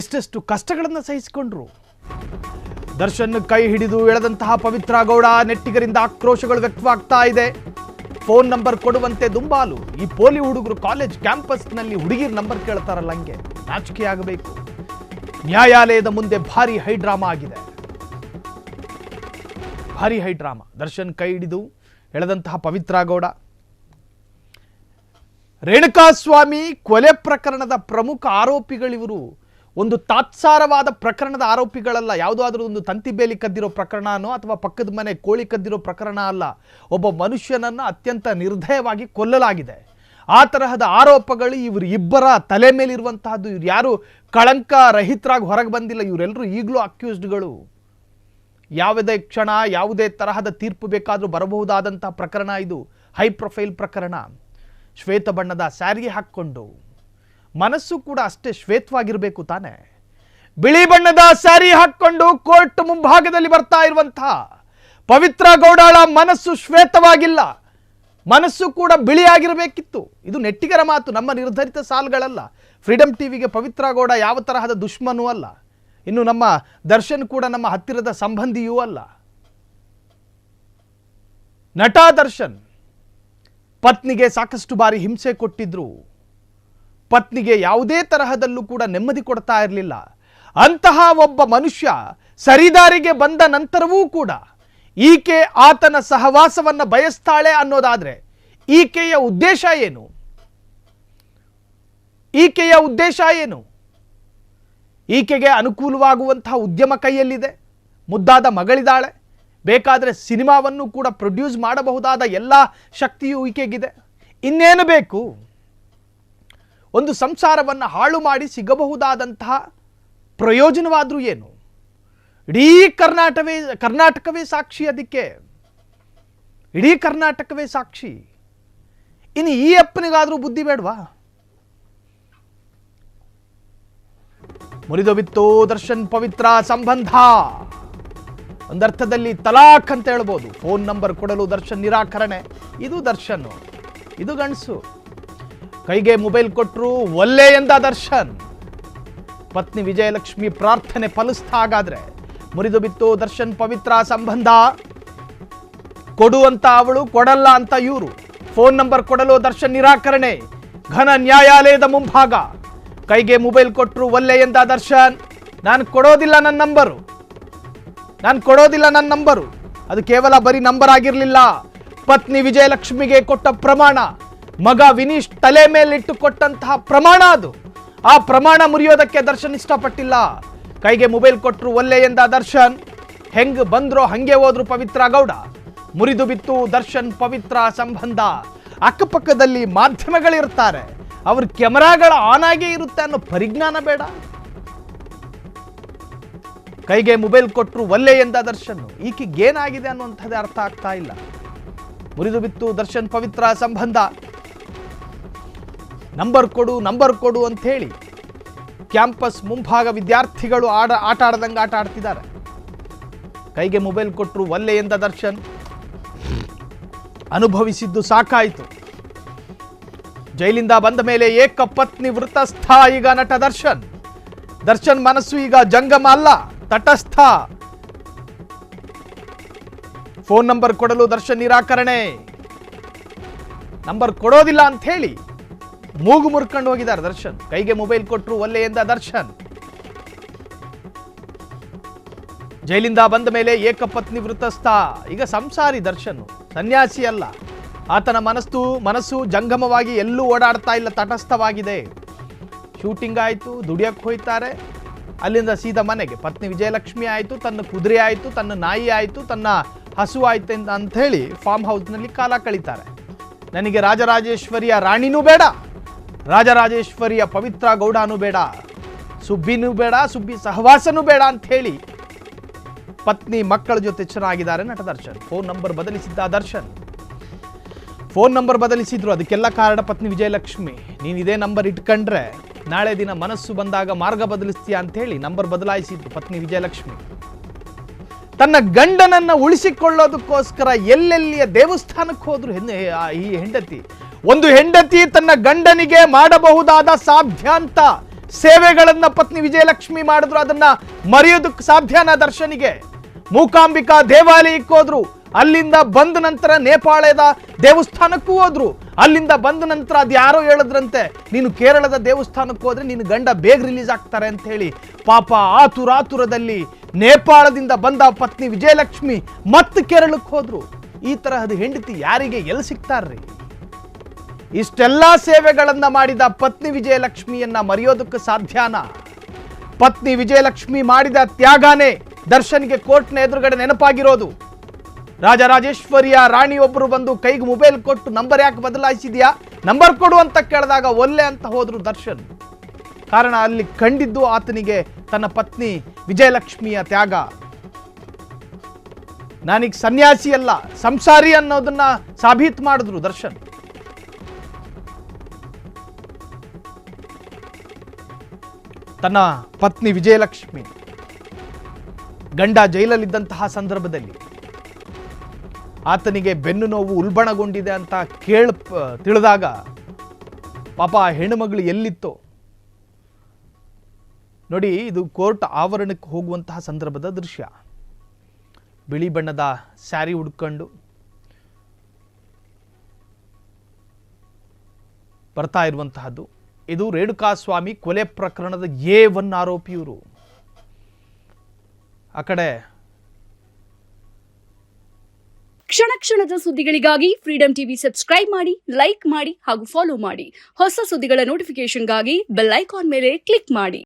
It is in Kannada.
ಎಷ್ಟೆಷ್ಟು ಕಷ್ಟಗಳನ್ನು ಸಹಿಸಿಕೊಂಡ್ರು. ದರ್ಶನ್ ಕೈ ಹಿಡಿದು ಎಳೆದಂತಹ ಪವಿತ್ರ ಗೌಡ ನೆಟ್ಟಿಗರಿಂದ ಆಕ್ರೋಶಗಳು ವ್ಯಕ್ತವಾಗ್ತಾ ಇದೆ. ಫೋನ್ ನಂಬರ್ ಕೊಡುವಂತೆ ದುಂಬಾಲು. ಈ ಪೋಲಿ ಹುಡುಗರು ಕಾಲೇಜ್ ಕ್ಯಾಂಪಸ್ನಲ್ಲಿ ಹುಡುಗಿರ ನಂಬರ್ ಕೇಳ್ತಾರಲ್ಲ, ಹಂಗೆ ನಾಚಿಕೆ ಆಗಬೇಕು. ನ್ಯಾಯಾಲಯದ ಮುಂದೆ ಭಾರಿ ಹೈಡ್ರಾಮಾ ಆಗಿದೆ. ಭಾರಿ ಹೈಡ್ರಾಮಾ. ದರ್ಶನ್ ಕೈ ಹಿಡಿದು ಎಳೆದಂತಹ ಪವಿತ್ರ ಗೌಡ, ರೇಣುಕಾಸ್ವಾಮಿ ಕೊಲೆ ಪ್ರಕರಣದ ಪ್ರಮುಖ ಆರೋಪಿಗಳಿವರು. ಒಂದು ತಾತ್ಸಾರವಾದ ಪ್ರಕರಣದ ಆರೋಪಿಗಳಲ್ಲ. ಯಾವುದಾದ್ರೂ ಒಂದು ತಂತಿ ಬೇಲಿ ಕದ್ದಿರೋ ಪ್ರಕರಣನೋ ಅಥವಾ ಪಕ್ಕದ ಮನೆ ಕೋಳಿ ಕದ್ದಿರೋ ಪ್ರಕರಣ ಅಲ್ಲ. ಒಬ್ಬ ಮನುಷ್ಯನನ್ನು ಅತ್ಯಂತ ನಿರ್ದಯವಾಗಿ ಕೊಲ್ಲಲಾಗಿದೆ. ಆ ತರಹದ ಆರೋಪಗಳು ಇವರು ಇಬ್ಬರ ತಲೆ ಮೇಲಿರುವಂತಹದ್ದು. ಇವ್ರು ಯಾರು ಕಳಂಕ ರಹಿತರಾಗಿ ಹೊರಗೆ ಬಂದಿಲ್ಲ. ಇವರೆಲ್ಲರೂ ಈಗಲೂ ಅಕ್ಯೂಸ್ಡ್ಗಳು. ಯಾವುದೇ ಕ್ಷಣ ಯಾವುದೇ ತರಹದ ತೀರ್ಪು ಬೇಕಾದರೂ ಬರಬಹುದಾದಂತಹ ಪ್ರಕರಣ ಇದು. ಹೈ ಪ್ರೊಫೈಲ್ ಪ್ರಕರಣ. ಶ್ವೇತ ಬಣ್ಣದ ಸ್ಯಾರಿ ಹಾಕ್ಕೊಂಡು, ಮನಸ್ಸು ಕೂಡ ಅಷ್ಟೇ ಶ್ವೇತವಾಗಿರಬೇಕು ತಾನೆ. ಬಿಳಿ ಬಣ್ಣದ ಸ್ಯಾರಿ ಹಾಕ್ಕೊಂಡು ಕೋರ್ಟ್ ಮುಂಭಾಗದಲ್ಲಿ ಬರ್ತಾ ಇರುವಂತಹ ಪವಿತ್ರ ಗೌಡಳ ಮನಸ್ಸು ಶ್ವೇತವಾಗಿಲ್ಲ, ಮನಸ್ಸು ಕೂಡ ಬಿಳಿಯಾಗಿರಬೇಕಿತ್ತು. ಇದು ನೆಟ್ಟಿಗರ ಮಾತು, ನಮ್ಮ ನಿರ್ಧರಿತ ಸಾಲುಗಳಲ್ಲ. ಫ್ರೀಡಮ್ ಟಿವಿಗೆ ಪವಿತ್ರ ಗೌಡ ಯಾವ ತರಹದ ದುಶ್ಮನೂ ಅಲ್ಲ. ಇನ್ನು ನಮ್ಮ ದರ್ಶನ್ ಕೂಡ ನಮ್ಮ ಹತ್ತಿರದ ಸಂಬಂಧಿಯೂ ಅಲ್ಲ. ನಟ ದರ್ಶನ್ ಪತ್ನಿಗೆ ಸಾಕಷ್ಟು ಬಾರಿ ಹಿಂಸೆ ಕೊಟ್ಟಿದ್ರು. ಪತ್ನಿಗೆ ಯಾವುದೇ ತರಹದಲ್ಲೂ ಕೂಡ ನೆಮ್ಮದಿ ಕೊಡ್ತಾ ಇರಲಿಲ್ಲ. ಅಂತಹ ಒಬ್ಬ ಮನುಷ್ಯ ಸರಿದಾರಿಗೆ ಬಂದ ನಂತರವೂ ಕೂಡ ಈಕೆ ಆತನ ಸಹವಾಸವನ್ನು ಬಯಸ್ತಾಳೆ ಅನ್ನೋದಾದ್ರೆ ಈಕೆಯ ಉದ್ದೇಶ ಏನು? ಈಕೆಯ ಉದ್ದೇಶ ಏನು? ಈಕೆಗೆ ಅನುಕೂಲವಾಗುವಂತಹ ಉದ್ಯಮ ಕೈಯಲ್ಲಿದೆ, ಮುದ್ದಾದ ಮಗಳಿದ್ದಾಳೆ, ಬೇಕಾದರೆ ಸಿನಿಮಾವನ್ನು ಕೂಡ ಪ್ರೊಡ್ಯೂಸ್ ಮಾಡಬಹುದಾದ ಎಲ್ಲ ಶಕ್ತಿಯೂ ಈಕೆಗಿದೆ. ಇನ್ನೇನು ಬೇಕು? ಒಂದು ಸಂಸಾರವನ್ನು ಹಾಳು ಮಾಡಿ ಸಿಗಬಹುದಾದಂತಹ ಪ್ರಯೋಜನವಾದರೂ ಏನು? ಇಡೀ ಕರ್ನಾಟಕವೇ ಸಾಕ್ಷಿ. ಅದಕ್ಕೆ ಇಡೀ ಕರ್ನಾಟಕವೇ ಸಾಕ್ಷಿ. ಇನ್ನು ಈ ಅಪ್ಪನಿಗಾದರೂ ಬುದ್ಧಿ ಬೇಡವಾ? ಮುರಿದೋಬಿತ್ತು ದರ್ಶನ್ ಪವಿತ್ರ ಸಂಬಂಧ. ಒಂದರ್ಥದಲ್ಲಿ ತಲಾಖ್ ಅಂತ ಹೇಳ್ಬೋದು. ಫೋನ್ ನಂಬರ್ ಕೊಡಲು ದರ್ಶನ್ ನಿರಾಕರಣೆ. ಇದು ದರ್ಶನ್, ಇದು ಗಂಡಸು. ಕೈಗೆ ಮೊಬೈಲ್ ಕೊಟ್ಟರು ಒಲ್ಲೆ ಎಂದ ದರ್ಶನ್. ಪತ್ನಿ ವಿಜಯಲಕ್ಷ್ಮಿ ಪ್ರಾರ್ಥನೆ ಫಲಿಸ್ತಾ. ಹಾಗಾದ್ರೆ ಮುರಿದು ಬಿತ್ತು ದರ್ಶನ್ ಪವಿತ್ರ ಸಂಬಂಧ. ಕೊಡು ಅಂತ ಅವಳು, ಕೊಡಲ್ಲ ಅಂತ ಇವರು. ಫೋನ್ ನಂಬರ್ ಕೊಡಲು ದರ್ಶನ್ ನಿರಾಕರಣೆ. ಘನ ನ್ಯಾಯಾಲಯದ ಮುಂಭಾಗ. ಕೈಗೆ ಮೊಬೈಲ್ ಕೊಟ್ಟರು ಒಲ್ಲೆ ಎಂದ ದರ್ಶನ್. ನಾನು ಕೊಡೋದಿಲ್ಲ ನನ್ನ ನಂಬರು. ಅದು ಕೇವಲ ಬರೀ ನಂಬರ್ ಆಗಿರಲಿಲ್ಲ. ಪತ್ನಿ ವಿಜಯಲಕ್ಷ್ಮಿಗೆ ಕೊಟ್ಟ ಪ್ರಮಾಣ, ಮಗ ವಿನೀಶ್ ತಲೆ ಮೇಲಿಟ್ಟು ಕೊಟ್ಟಂತಹ ಪ್ರಮಾಣ ಅದು. ಆ ಪ್ರಮಾಣ ಮುರಿಯೋದಕ್ಕೆ ದರ್ಶನ್ ಇಷ್ಟಪಟ್ಟಿಲ್ಲ. ಕೈಗೆ ಮೊಬೈಲ್ ಕೊಟ್ಟರು ಒಲ್ಲೆ ಎಂದ ದರ್ಶನ್. ಹೆಂಗ್ ಬಂದ್ರೋ ಹಂಗೆ ಹೋದ್ರು ಪವಿತ್ರ ಗೌಡ. ಮುರಿದು ಬಿತ್ತು ದರ್ಶನ್ ಪವಿತ್ರ ಸಂಬಂಧ. ಅಕ್ಕಪಕ್ಕದಲ್ಲಿ ಮಾಧ್ಯಮಗಳಿರ್ತಾರೆ, ಅವ್ರ ಕ್ಯಾಮೆರಾಗಳ ಆನ್ ಆಗೇ ಇರುತ್ತೆ ಅನ್ನೋ ಪರಿಜ್ಞಾನ ಬೇಡ? ಕೈಗೆ ಮೊಬೈಲ್ ಕೊಟ್ಟರು ಒಲ್ಲೆ ಎಂದ ದರ್ಶನ್. ಈಕೆಗೇನಾಗಿದೆ ಅನ್ನುವಂಥದ್ದೇ ಅರ್ಥ ಆಗ್ತಾ ಇಲ್ಲ. ಮುರಿದು ಬಿತ್ತು ದರ್ಶನ್ ಪವಿತ್ರ ಸಂಬಂಧ. ನಂಬರ್ ಕೊಡು ಅಂತ ಹೇಳಿ ಕ್ಯಾಂಪಸ್ ಮುಂಭಾಗ ವಿದ್ಯಾರ್ಥಿಗಳು ಆಟ ಆಡ್ದಂಗೆ ಆಟ ಆಡ್ತಿದ್ದಾರೆ. ಕೈಗೆ ಮೊಬೈಲ್ ಕೊಟ್ಟರು ಒಲ್ಲೆ ಎಂದ ದರ್ಶನ್. ಅನುಭವಿಸಿದ್ದು ಸಾಕಾಯಿತು. ಜೈಲಿಂದ ಬಂದ ಮೇಲೆ ಏಕಪತ್ನಿ ವೃತಸ್ಥ ಈಗ ನಟ ದರ್ಶನ್. ದರ್ಶನ್ ಮನಸ್ಸು ಈಗ ಜಂಗಮ ಅಲ್ಲ, ತಟಸ್ಥ. ಫೋನ್ ನಂಬರ್ ಕೊಡಲು ದರ್ಶನ್ ನಿರಾಕರಣೆ. ನಂಬರ್ ಕೊಡೋದಿಲ್ಲ ಅಂತ ಹೇಳಿ ಮೂಗು ಮುರ್ಕೊಂಡು ಹೋಗಿದ್ದಾರೆ ದರ್ಶನ್. ಕೈಗೆ ಮೊಬೈಲ್ ಕೊಟ್ಟರು ಒಲ್ಲೆ ಎಂದ ದರ್ಶನ್. ಜೈಲಿಂದ ಬಂದ ಮೇಲೆ ಏಕಪತ್ನಿ ವೃತಸ್ಥ. ಈಗ ಸಂಸಾರಿ ದರ್ಶನ್, ಸನ್ಯಾಸಿ ಅಲ್ಲ. ಆತನ ಮನಸ್ಸು ಜಂಗಮವಾಗಿ ಎಲ್ಲೂ ಓಡಾಡ್ತಾ ಇಲ್ಲ, ತಟಸ್ಥವಾಗಿದೆ. ಶೂಟಿಂಗ್ ಆಯಿತು, ದುಡಿಯಕ್ಕೆ ಹೋಯ್ತಾರೆ, ಅಲ್ಲಿಂದ ಸೀದಾ ಮನೆಗೆ. ಪತ್ನಿ ವಿಜಯಲಕ್ಷ್ಮಿ ಆಯಿತು, ತನ್ನ ಕುದುರೆ ಆಯಿತು, ತನ್ನ ನಾಯಿ ಆಯಿತು, ತನ್ನ ಹಸು ಆಯ್ತು ಅಂತ ಹೇಳಿ ಫಾರ್ಮ್ ಹೌಸ್ನಲ್ಲಿ ಕಾಲ ಕಳೀತಾರೆ. ನನಗೆ ರಾಜರಾಜೇಶ್ವರಿಯ ರಾಣಿನೂ ಬೇಡ, ರಾಜರಾಜೇಶ್ವರಿಯ ಪವಿತ್ರ ಗೌಡನೂ ಬೇಡ, ಸುಬ್ಬಿನೂ ಬೇಡ, ಸುಬ್ಬಿ ಸಹವಾಸನೂ ಬೇಡ ಅಂತ ಹೇಳಿ ಪತ್ನಿ ಮಕ್ಕಳ ಜೊತೆ ಚೆನ್ನಾಗಿದ್ದಾರೆ ನಟ ದರ್ಶನ್. ಫೋನ್ ನಂಬರ್ ಬದಲಿಸಿದ್ದ ದರ್ಶನ್. ಫೋನ್ ನಂಬರ್ ಬದಲಿಸಿದ್ರು. ಅದಕ್ಕೆಲ್ಲ ಕಾರಣ ಪತ್ನಿ ವಿಜಯಲಕ್ಷ್ಮಿ. ನೀನು ಇದೇ ನಂಬರ್ ಇಟ್ಕೊಂಡ್ರೆ ನಾಳೆ ದಿನ ಮನಸ್ಸು ಬಂದಾಗ ಮಾರ್ಗ ಬದಲಿಸ್ತೀಯ ಅಂತ ಹೇಳಿ ನಂಬರ್ ಬದಲಾಯಿಸಿದ್ರು ಪತ್ನಿ ವಿಜಯಲಕ್ಷ್ಮಿ. ತನ್ನ ಗಂಡನನ್ನ ಉಳಿಸಿಕೊಳ್ಳೋದಕ್ಕೋಸ್ಕರ ಎಲ್ಲೆಲ್ಲಿಯ ದೇವಸ್ಥಾನಕ್ಕೆ ಹೋದ್ರು ಈ ಹೆಂಡತಿ. ಒಂದು ಹೆಂಡತಿ ತನ್ನ ಗಂಡನಿಗೆ ಮಾಡಬಹುದಾದ ಸಾಧ್ಯಾಂತ ಸೇವೆಗಳನ್ನ ಪತ್ನಿ ವಿಜಯಲಕ್ಷ್ಮಿ ಮಾಡಿದ್ರು, ಅದನ್ನ ಮರೆಯೋದಕ್ಕೆ ಸಾಧ್ಯನಾ ದರ್ಶನಿಗೆ? ಮೂಕಾಂಬಿಕಾ ದೇವಾಲಯಕ್ಕೆ ಹೋದ್ರು, ಅಲ್ಲಿಂದ ಬಂದ ನಂತರ ನೇಪಾಳದ ದೇವಸ್ಥಾನಕ್ಕೂ ಹೋದ್ರು, ಅಲ್ಲಿಂದ ಬಂದ ನಂತರ ಅದು ಯಾರೋ ಹೇಳಿದ್ರಂತೆ ನೀನು ಕೇರಳದ ದೇವಸ್ಥಾನಕ್ಕೆ ಹೋದ್ರೆ ನಿನ್ನ ಗಂಡ ಬೇಗ ರಿಲೀಸ್ ಆಗ್ತಾರೆ ಅಂತ ಹೇಳಿ ಪಾಪ ಆತುರಾತುರದಲ್ಲಿ ನೇಪಾಳದಿಂದ ಬಂದ ಪತ್ನಿ ವಿಜಯಲಕ್ಷ್ಮಿ ಮತ್ತೆ ಕೇರಳಕ್ಕೆ ಹೋದ್ರು. ಈ ತರಹದ ಹೆಂಡತಿ ಯಾರಿಗೆ ಎಲ್ಲಿ ಸಿಗ್ತಾರ್ರಿ? ಇಷ್ಟೆಲ್ಲ ಸೇವೆಗಳನ್ನ ಮಾಡಿದ ಪತ್ನಿ ವಿಜಯಲಕ್ಷ್ಮಿಯನ್ನ ಮರೆಯೋದಕ್ಕೆ ಸಾಧ್ಯನಾ? ಪತ್ನಿ ವಿಜಯಲಕ್ಷ್ಮಿ ಮಾಡಿದ ತ್ಯಾಗನೇ ದರ್ಶನ್ಗೆ ಕೋರ್ಟ್ನ ಎದುರುಗಡೆ ನೆನಪಾಗಿರೋದು. ರಾಜರಾಜೇಶ್ವರಿಯ ರಾಣಿಯೊಬ್ಬರು ಬಂದು ಕೈಗೆ ಮೊಬೈಲ್ ಕೊಟ್ಟು ನಂಬರ್ ಯಾಕೆ ಬದಲಾಯಿಸಿದ್ಯಾ, ನಂಬರ್ ಕೊಡು ಅಂತ ಕೇಳಿದಾಗ ಒಲ್ಲೆ ಅಂತ ಹೋದ್ರು ದರ್ಶನ್. ಕಾರಣ ಅಲ್ಲಿ ಕಂಡಿದ್ದು ಆತನಿಗೆ ತನ್ನ ಪತ್ನಿ ವಿಜಯಲಕ್ಷ್ಮಿಯ ತ್ಯಾಗ. ನಾನೀಗ ಸನ್ಯಾಸಿ ಅಲ್ಲ ಸಂಸಾರಿ ಅನ್ನೋದನ್ನ ಸಾಬೀತು ಮಾಡಿದ್ರು ದರ್ಶನ್. ತನ್ನ ಪತ್ನಿ ವಿಜಯಲಕ್ಷ್ಮಿ ಗಂಡ ಜೈಲಲ್ಲಿದ್ದಂತಹ ಸಂದರ್ಭದಲ್ಲಿ ಆತನಿಗೆ ಬೆನ್ನು ನೋವು ಉಲ್ಬಣಗೊಂಡಿದೆ ಅಂತ ತಿಳಿದಾಗ ಪಾಪ ಆ ಹೆಣ್ಣುಮಗಳು ಎಲ್ಲಿತ್ತೋ ನೋಡಿ. ಇದು ಕೋರ್ಟ್ ಆವರಣಕ್ಕೆ ಹೋಗುವಂತಹ ಸಂದರ್ಭದ ದೃಶ್ಯ. ಬಿಳಿ ಬಣ್ಣದ ಸ್ಯಾರಿ ಉಡ್ಕೊಂಡು ಬರ್ತಾ ಇರುವಂತಹದ್ದು. ಇದು ರೇಣುಕಾಸ್ವಾಮಿ ಕೊಲೆ ಪ್ರಕರಣದ A1 ಆರೋಪಿಯವರು. ಆ ಕಡೆ ಕ್ಷಣ ಕ್ಷಣದ ಸುದ್ದಿಗಳಿಗಾಗಿ ಫ್ರೀಡಂ ಟಿವಿ ಸಬ್ಸ್ಕ್ರೈಬ್ ಮಾಡಿ, ಲೈಕ್ ಮಾಡಿ ಹಾಗೂ ಫಾಲೋ ಮಾಡಿ. ಹೊಸ ಸುದ್ದಿಗಳ ನೋಟಿಫಿಕೇಶನ್ಗಾಗಿ ಬೆಲ್ ಐಕಾನ್ ಮೇಲೆ ಕ್ಲಿಕ್ ಮಾಡಿ.